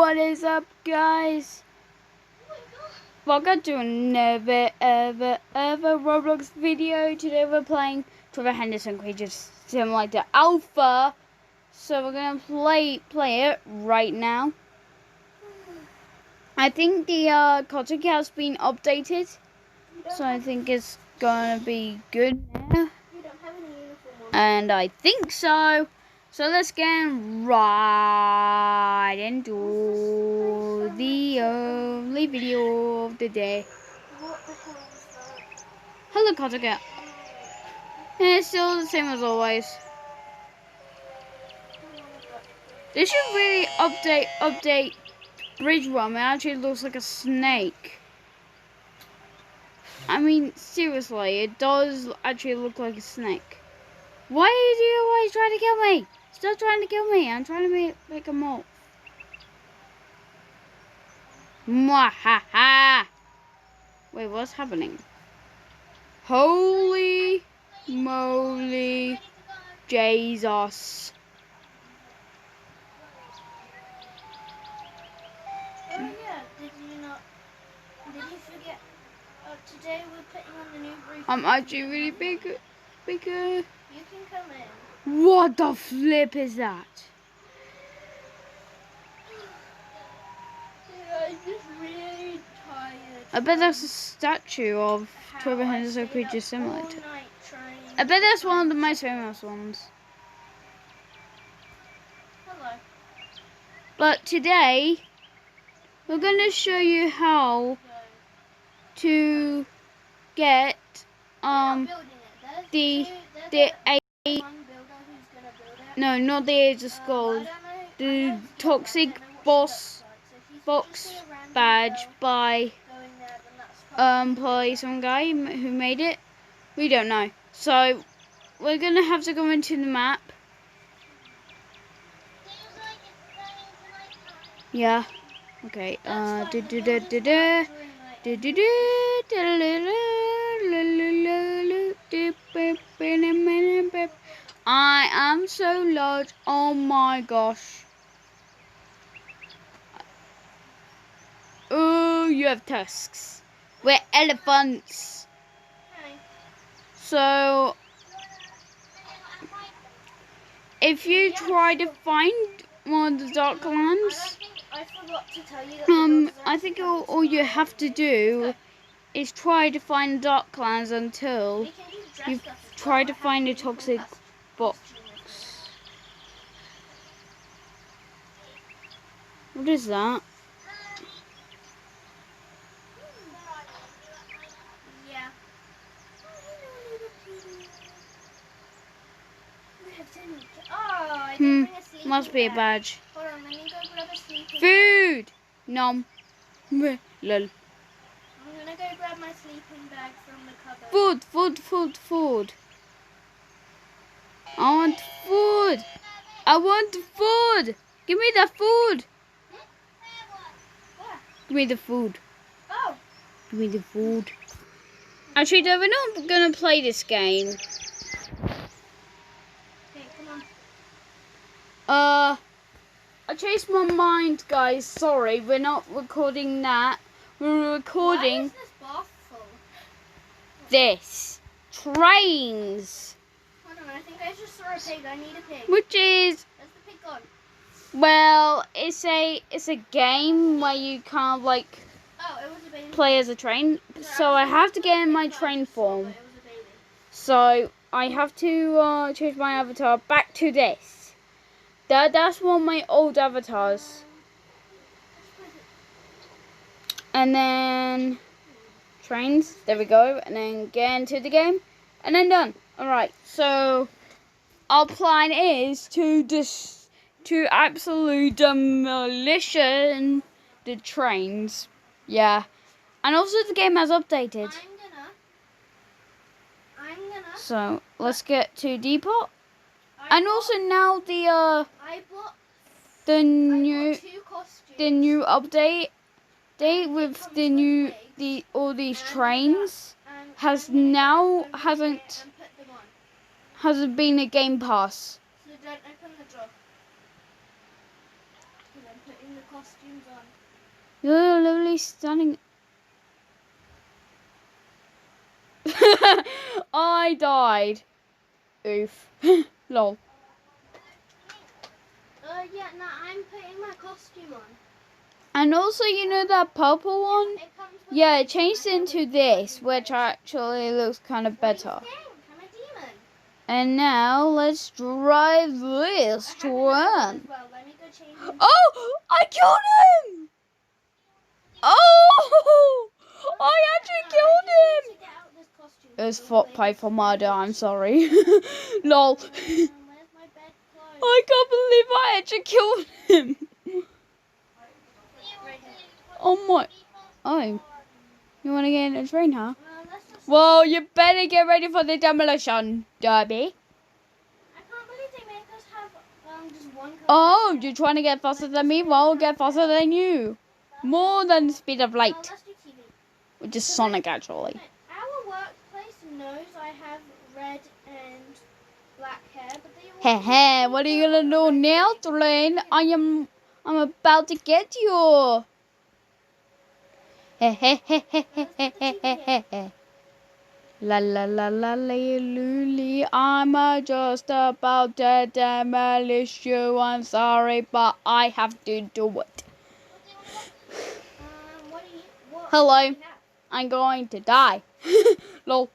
What is up, guys? Welcome to another ever Roblox video. Today we're playing Trevor Henderson Creatures Simulator Alpha. So we're gonna play it right now. I think the cottage has been updated, so I think it's gonna be good now. And I think so. So let's get right into the only video of the day. Hello, Cottage Cat. And it's still the same as always. They should really update Bridge Run. It actually looks like a snake. I mean, seriously, it does actually look like a snake. Why do you always try to kill me? Stop trying to kill me. I'm trying to make a moth. Mwahaha. Wait, what's happening? Holy moly, Jesus. Oh yeah, did you forget, today we're putting on the new roof. I'm actually really big. You can come in. What the flip is that? Yeah, I'm just really tired. I bet that's a statue of Trevor Henderson Creatures Simulator. I bet that's one of the most famous ones. Hello. But today, we're going to show you how to get the no, not the Age of Skulls, the Toxic Box badge by some guy who made it. We don't know. So we're gonna have to go into the map. Yeah. Okay. I am so large. Oh my gosh. Oh, you have tusks. We're elephants. So, if you try to find one of the Darklands, I forgot to tell you I think all you have to do is try to find Darklands until you try to find a toxic box. What is that? Yeah. Must be a badge. Hold on, let me go grab a sleeping Food! Nom. Lol. I'm gonna go grab my sleeping bag from the cupboard. Food. I want food. I want food. Give me the food. Where? Give me the food. Oh. Give me the food. Actually, we're not gonna play this game. Okay, come on. I changed my mind, guys. Sorry, we're not recording that. We're recording Why is this bath full? this. Trains. Hold on, I think I just saw a pig. I need a pig. Which is, Where's the pig gone? well, it's a game where you kind of like Oh, it was a baby. play as a train. So I have to get in my train form. It was a baby. So I have to change my avatar back to this. That's one of my old avatars. And then trains. There we go. And then get into the game. And then done. Alright, so our plan is to absolute demolition the trains. Yeah. And also the game has updated. I'm gonna. So let's get to depot. And also now the new update with all these trains hasn't been a game pass. So don't open the door. because I'm putting the costumes on. You're literally stunning. I died. Oof. Lol. Yeah, no, I'm putting my costume on. And also, you know that purple one? It comes with Yeah, it changed into this, which actually looks kind of What do better. you think? I'm a demon. And now let's drive this I have another one one. as well. Let me go change into Oh, I killed him! Oh, I actually killed him. to get out this costume. It was We'll play paid this for murder. game. I'm sorry. Lol. Where's my bed clothes? I can't believe I actually killed him. Right here. Oh my. Oh, you want to get in a train, huh? Let's just. Well, you better get ready for the demolition derby. I can't believe they make us have just one. Oh, you're trying to get faster than me? Well, I'll get faster than you. More than the speed of light. Let's do TV. Which is Sonic, actually. Our workplace knows I have red and black hair, but they Hey, hey, what are you gonna do now, Train? I'm about to get you. Hey, hey, hey, hey, hey, hey, hey, hey, hey. La la la la la luli, I'm just about to demolish you. I'm sorry, but I have to do it. What do you? What Hello. do you have? I'm going to die. Lol.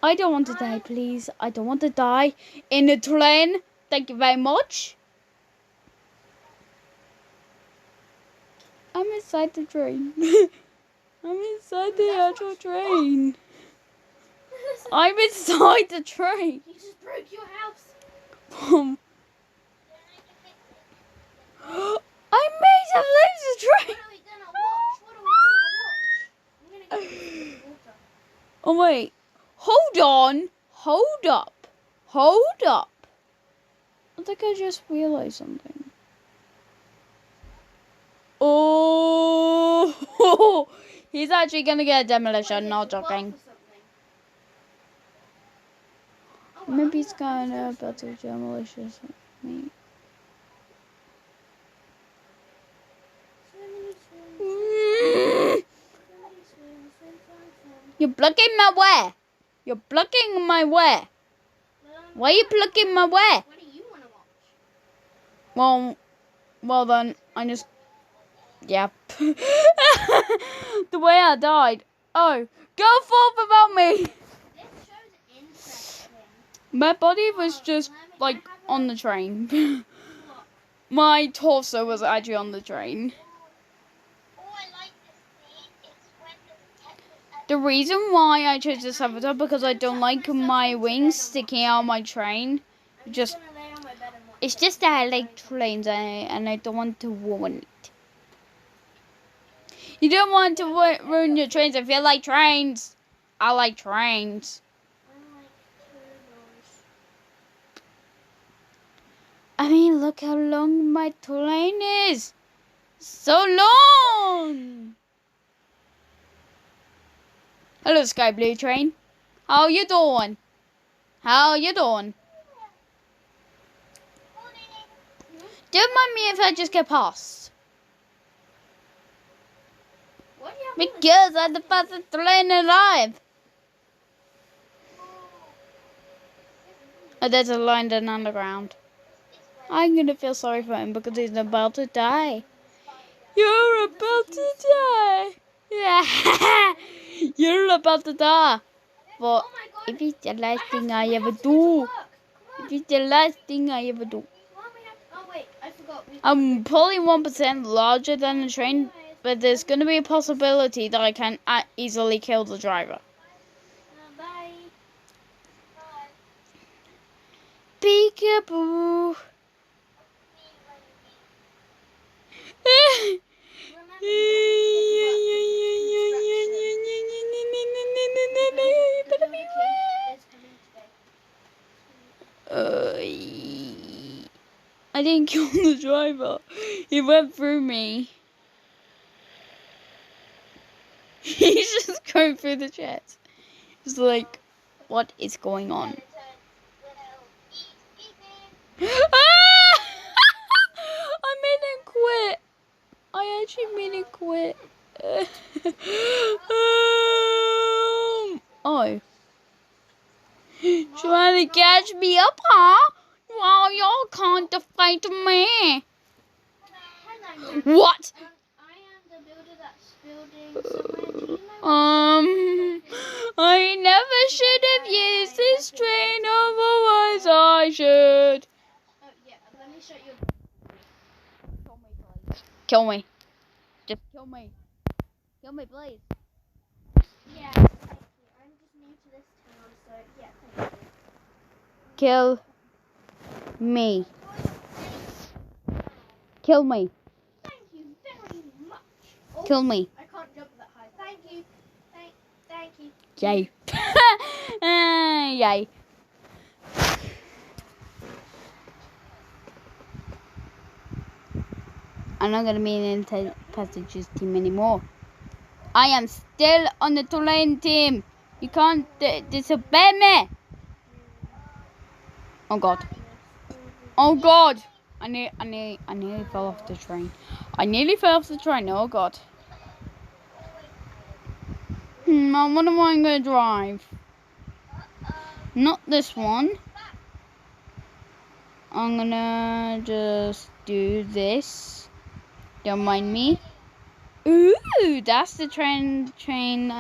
I don't want to die, please. I don't want to die in the train. Thank you very much. I'm inside the train. I'm inside the actual train. I'm inside the train. You just broke your house. I made him leave the train. What are we gonna watch? What are we gonna watch? I'm gonna get you some water. Oh wait. Hold on. Hold up. Hold up. I think I just realized something. Oh, he's actually gonna get a demolition. Not joking. Maybe he's gonna about to demolition me. You're blocking my way. You're blocking my way. Why are you blocking my way? What do you want to watch? Well then, I just, yeah. The way I died. Oh, go forth about me. This show's interesting. My body was just like on the train. My torso was actually on the train. The reason why I chose this avatar because I don't like my wings sticking out of my train. Just I'm gonna lay on my bed and watch. it's just that I like trains and I don't want to ruin it. You don't want to ruin your trains if you like trains. I like trains. I mean, look how long my train is. So long. Hello, Sky Blue Train. How you doing? How you doing? Don't mind me if I just get past. What do you have Because I'm the fastest train alive. Oh, there's a London Underground. I'm gonna feel sorry for him because he's about to die. You're about to die. Yeah. You're about to die. But if it's the last thing I ever do. If it's the last thing I ever do. Oh wait, I forgot. I'm probably 1% larger than the train, but there's going to be a possibility that I can easily kill the driver. Bye. Peekaboo. I didn't kill the driver. He went through me. He's just going through the chat. It's like, what is going on? Ah! wanna catch me up, huh? Well, y'all can't defeat me. Hello, What? I am the builder that's building somewhere. Do you know? I never should have used this train, otherwise I should. Oh yeah, let me show you. Kill me. Just kill me. Kill me, please. Yeah, thank you. I'm just new to this town, so yeah, thank you. Kill me. Kill me. Thank you very much. Oh, Kill me. I can't jump that high. Thank you. Thank you. Yay. Yay. I'm not going to be in the passages team anymore. I am still on the Tulane team. You can't disobey me. Oh God. Oh God. I nearly fell off the train. I nearly fell off the train. Oh God. What am I going to drive? Not this one. I'm gonna just do this. Don't mind me. Ooh, that's the train the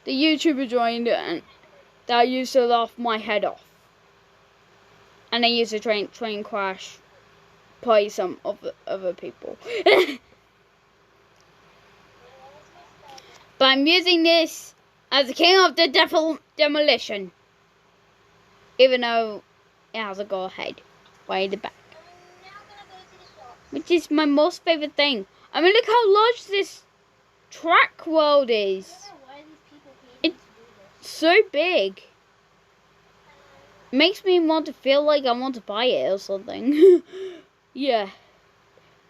YouTuber joined and that used to laugh my head off. And they used to train crash by some other people. But I'm using this as the king of the demolition. Even though it has a go ahead way in the back. Which is my most favourite thing. I mean, look how large this track world is. It's so big. It makes me want to feel like I want to buy it or something. Yeah.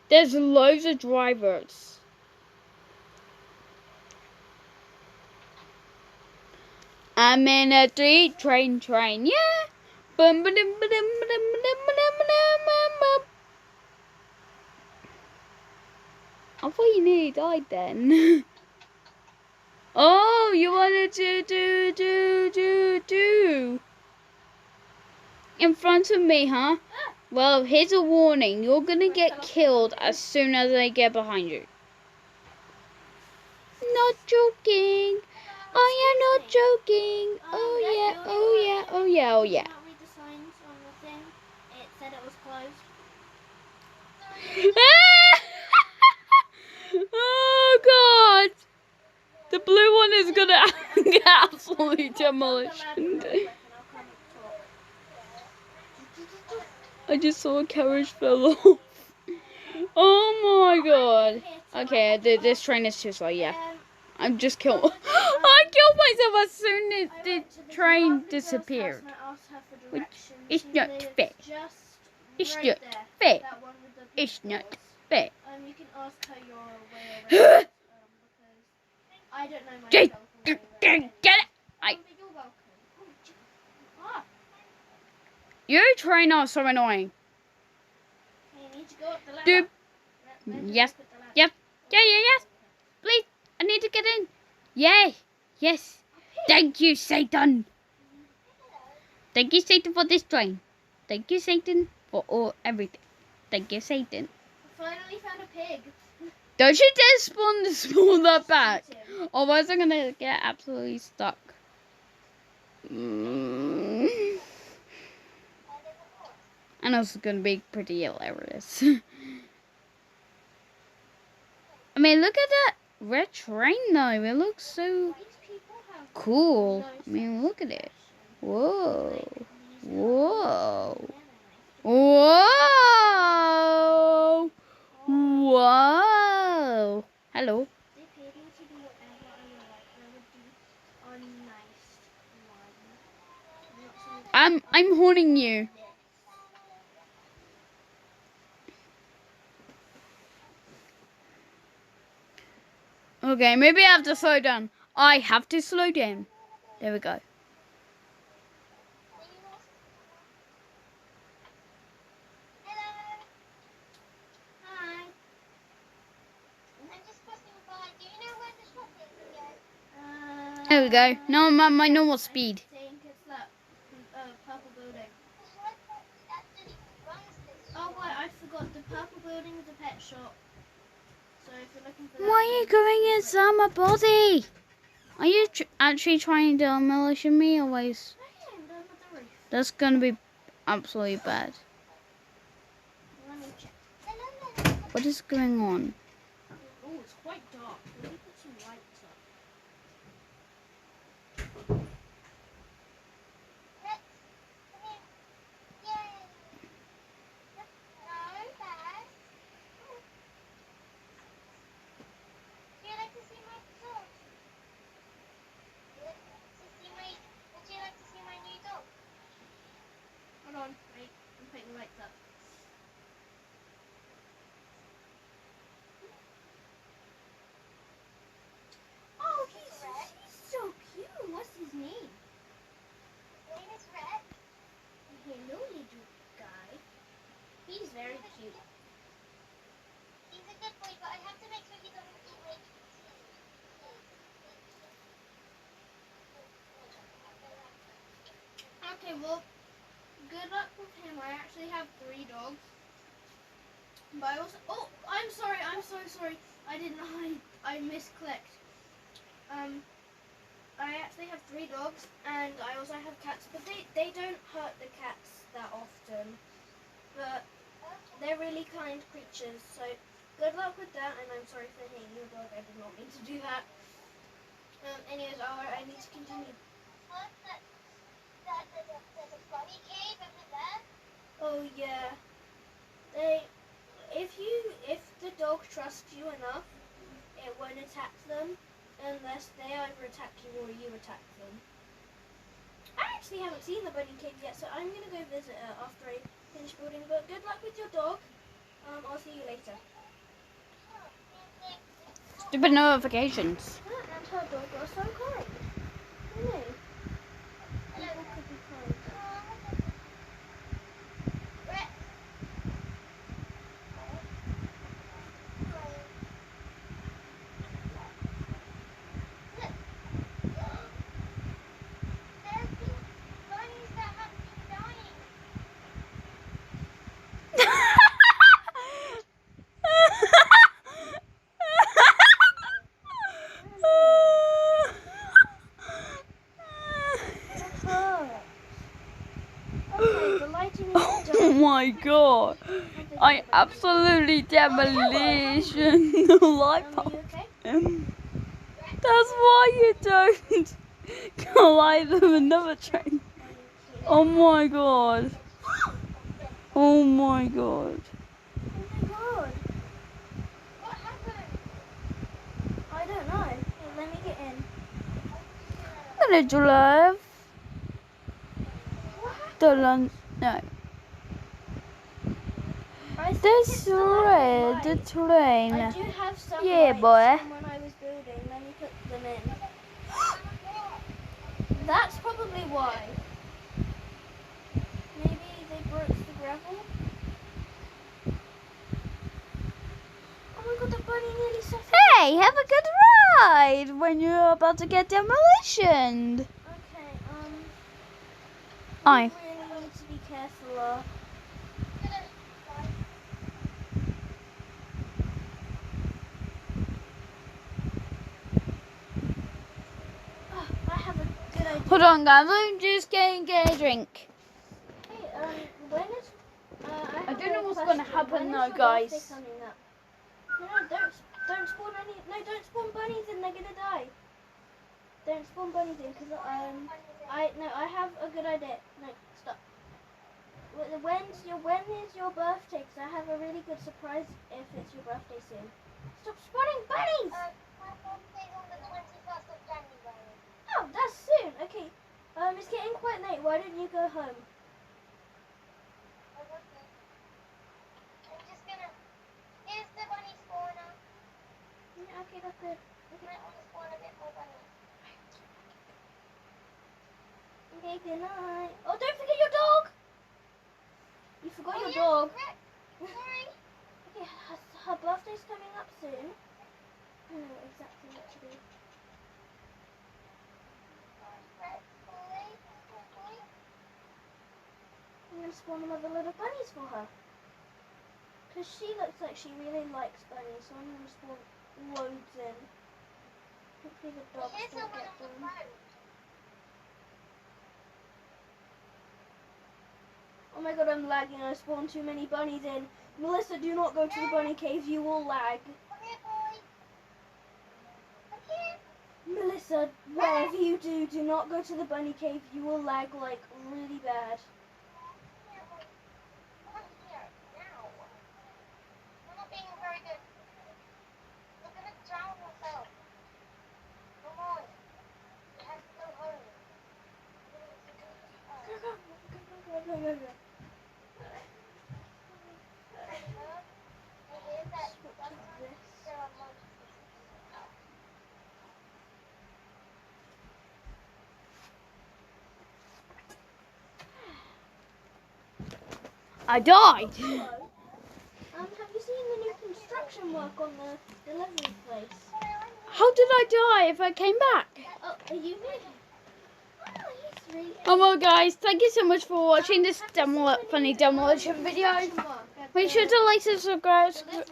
There's loads of drivers. I'm in a train, yeah. Bum, ba-dum, ba-dum, ba-dum, ba-dum, ba-dum, ba-dum, ba-dum. I thought you nearly died then. Oh, you wanted to do in front of me, huh? Well, here's a warning. You're gonna get killed as soon as I get behind you. Not joking. Oh yeah, not joking. Oh yeah, oh yeah, oh yeah, oh yeah. Did you not read the signs on the thing? It said it was closed. Oh God. The blue one is gonna get absolutely demolished. I just saw a carriage fell off. Oh my God. Okay, this train is too slow, yeah. I'm just killed. I killed myself as soon as the train disappeared. Which is not fair. It's not fair. It's not fair. You can ask her your way around. I don't know myself. Get it! You're welcome. Your train are so annoying. You need to go up the ladder. Dude. Yes. Yep. Yeah, yes. Please. I need to get in. Yay. Yes. Thank you, Satan. Thank you, Satan, for this train. Thank you, Satan, for everything. Thank you, Satan. I finally found a pig. Don't you dare spawn that back. Otherwise I'm gonna get absolutely stuck. And also gonna be pretty hilarious. I mean, look at that red train though. It looks so cool. I mean, look at it. Whoa. Whoa. Whoa. Whoa. Hello. I'm horning you. Okay, maybe I have to slow down. I have to slow down. There we go. Hi. I'm just passing by. Do you know where the shop is again? There we go. Now I'm at my normal speed. I think it's like building. Oh wait, I forgot. The purple building is a pet shop. So if you're looking for that, Why are you going inside my body? Are you actually trying to demolish me or waste? I am done with the roof. That's gonna be absolutely bad. Let me check. What is going on? Oh, it's quite dark. Let me put some lights up. Hold on, wait. I'm putting the lights up. Oh, he's so cute. What's his name? His name is Red. Hello, little guy. He's very cute. He's a good boy, but I have to make sure he doesn't eat my Okay, well, good luck with him. I actually have 3 dogs. But I also... Oh, I'm sorry. I'm so sorry. I didn't know I misclicked. I actually have 3 dogs, and I also have cats, but they don't hurt the cats that often. But they're really kind creatures, so good luck with that, and I'm sorry for hitting your dog. I did not mean to do that. Anyways, I need to continue. There's a bunny cave over there? Oh yeah. If the dog trusts you enough, it won't attack them unless they either attack you or you attack them. I actually haven't seen the bunny cave yet, so I'm gonna go visit it after I finish building. But good luck with your dog. I'll see you later. Stupid notifications. And her dog was so kind. Really? People could be kind. Okay, the lighting is Oh done. my god. I absolutely demolition the light Are bulb. you okay? That's why you don't collide with another train. Oh my god. Oh my god. Oh my god. What happened? I don't know. Here, let me get in. Little love. What happened? No. I think This it's the light. red train. I do have some Yeah, lights boy. from when I was building. Let me put them in. That's probably why. Maybe they broke the gravel. Oh my god, the bunny nearly suffered. Hey, have a good ride when you're about to get demolitioned. Okay, I. we really need to be careful. I have a good idea. Hold on, guys. I'm just getting a drink. Hey, when is... I don't know what's going gonna happen when though, is your guys. birthday coming up? No, don't spawn any... No, don't spawn bunnies in. They're gonna die. Don't spawn bunnies in, because I have a good idea. No, stop. When is your birthday? Because I have a really good surprise if it's your birthday soon. Stop spawning bunnies! My birthday's on the 21st of January. Oh, that's soon. Okay. It's getting quite late. Why don't you go home? I'm just gonna... Here's the bunny spawner. Yeah, okay, that's good. Okay. I want to spawn a bit more bunnies. Okay, good night. Oh, don't forget your dog! You forgot your dog. Sorry. Okay, her birthday's coming up soon. I know exactly what to do. to spawn some other little bunnies for her. Because she looks like she really likes bunnies, so I'm going to spawn loads in. Hopefully the dogs don't get them. Oh my god, I'm lagging. I spawned too many bunnies in. Melissa, do not go to the bunny cave. You will lag. Melissa, whatever you do, do not go to the bunny cave. You will lag like really bad. Go. I died. Hello. Have you seen the new construction work on the delivery place? How did I die if I came back? Oh, are you me? Oh, he's really... Oh well guys, thank you so much for watching this funny demolition video. Make sure to like and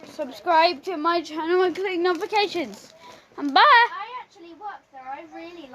subscribe to my channel and click notifications. And bye! I actually worked there. I really like